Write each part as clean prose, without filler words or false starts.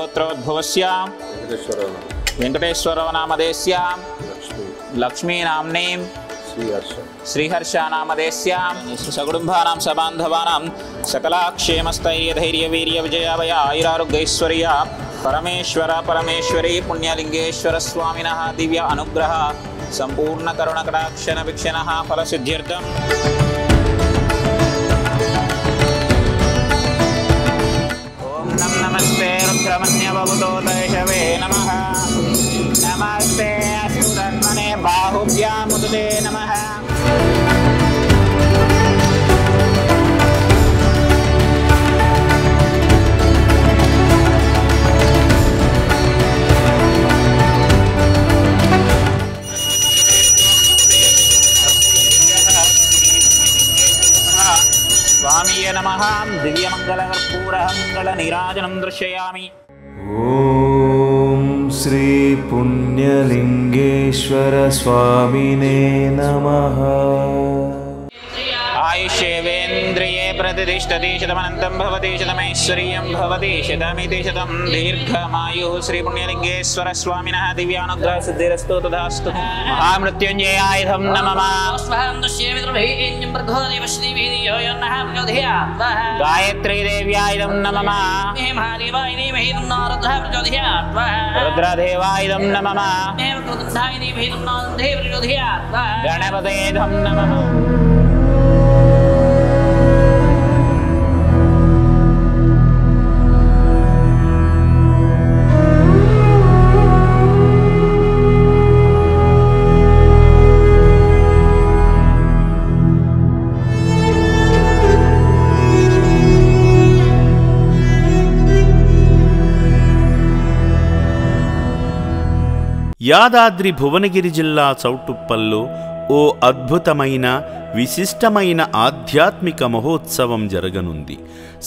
गोत्रोद्भवस्य वेंकटेश्वरो नामधेयस्य लक्ष्मीनाम्नीं श्रीहर्षनामधेयस्य सकुटुम्बानां सबान्धवानां सकलाक्षेमस्थैर्यधैर्यवीर्यविजयाभय आयुरारोग्यैश्वर्य परमेश्वर परमेश्वरी पुण्यलिंगेश्वर स्वामिनः दिव्य अनुग्रह संपूर्ण करुणकटाक्षण वीक्षणः फलसिद्ध्यर्थम् ओम नमस्ते रुद्रमन्यवभूतोतैषवे नमः नमस्ते अस्तु तन्मने बाहुभ्यामुदते नमः स्वामीय नमः दिव्यमंगलकर्पूरमंगलनीराजनं दृश्ययामि। ओम श्री पुण्यलिंगेश्वर स्वामिने नमः। आयुष्येवेन्द्रिये प्रतिष्ठति शतमनन्तं भवति शतमैश्वर्यं भवति शतमिति शतं दीर्घमायुः श्री पुण्यलिंगेश्वर स्वामिनः दिव्यानुग्रह सिद्धिरस्तु तथास्तु। महामृत्युंजयाय नमः। गायत्री देव्याय नमः। रुद्रदेवाय नमः। गणपते नमः। యాదాద్రి భువనగిరి జిల్లా చౌటుప్పల్లో ఓ అద్భుతమైన విశిష్టమైన ఆధ్యాత్మిక మహోత్సవం జరగనుంది.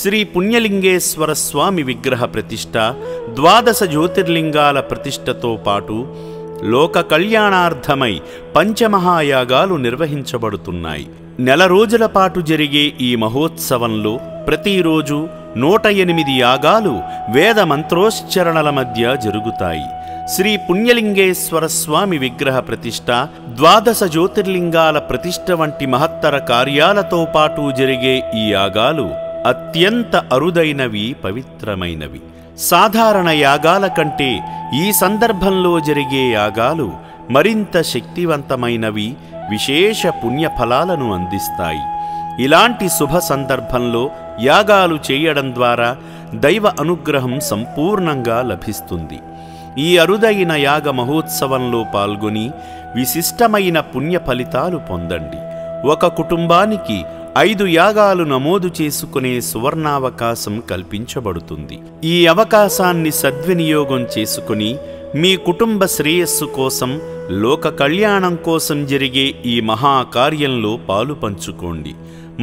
శ్రీ పుణ్యలింగేశ్వర స్వామి విగ్రహ ప్రతిష్ఠ, 12 జ్యోతిర్లింగాల ప్రతిష్ఠతో పాటు లోక కళ్యాణార్థమై పంచమహాయాగాలు నిర్వహించబడుతున్నాయి. నెల రోజుల పాటు జరిగే ఈ మహోత్సవంలో ప్రతిరోజు 108 యాగాలు వేద మంత్రోచ్చరణల మధ్య జరుగుతాయి. శ్రీ పుణ్యలింగేశ్వర స్వామి విగ్రహ ప్రతిష్ఠ, 12 జ్యోతిర్లింగాల ప్రతిష్ఠ వంటి మహత్తర కార్యాలతో పాటు జరిగే ఈ యాగాలు అత్యంత అరుదైనవి, పవిత్రమైనవి. సాధారణ యాగాల కంటే ఈ సందర్భంలో జరిగే యాగాలు మరింత శక్తివంతమైనవి, విశేష పుణ్యఫలాలను అందిస్తాయి. ఇలాంటి శుభ సందర్భంలో యాగాలు చేయడం ద్వారా దైవ అనుగ్రహం సంపూర్ణంగా లభిస్తుంది. ఈ అరుదైన యాగ మహోత్సవంలో పాల్గొని విశిష్టమైన పుణ్య ఫలితాలు పొందండి. ఒక కుటుంబానికి 5 యాగాలు నమోదు చేసుకునే సువర్ణావకాశం కల్పించబడుతుంది. ఈ అవకాశాన్ని సద్వినియోగం చేసుకుని మీ కుటుంబ శ్రేయస్సు కోసం, లోక కళ్యాణం కోసం జరిగే ఈ మహాకార్యంలో పాలు పంచుకోండి.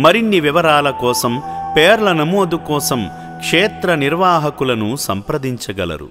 మరిన్ని వివరాల కోసం, పేర్ల నమోదు కోసం క్షేత్ర నిర్వాహకులను సంప్రదించగలరు.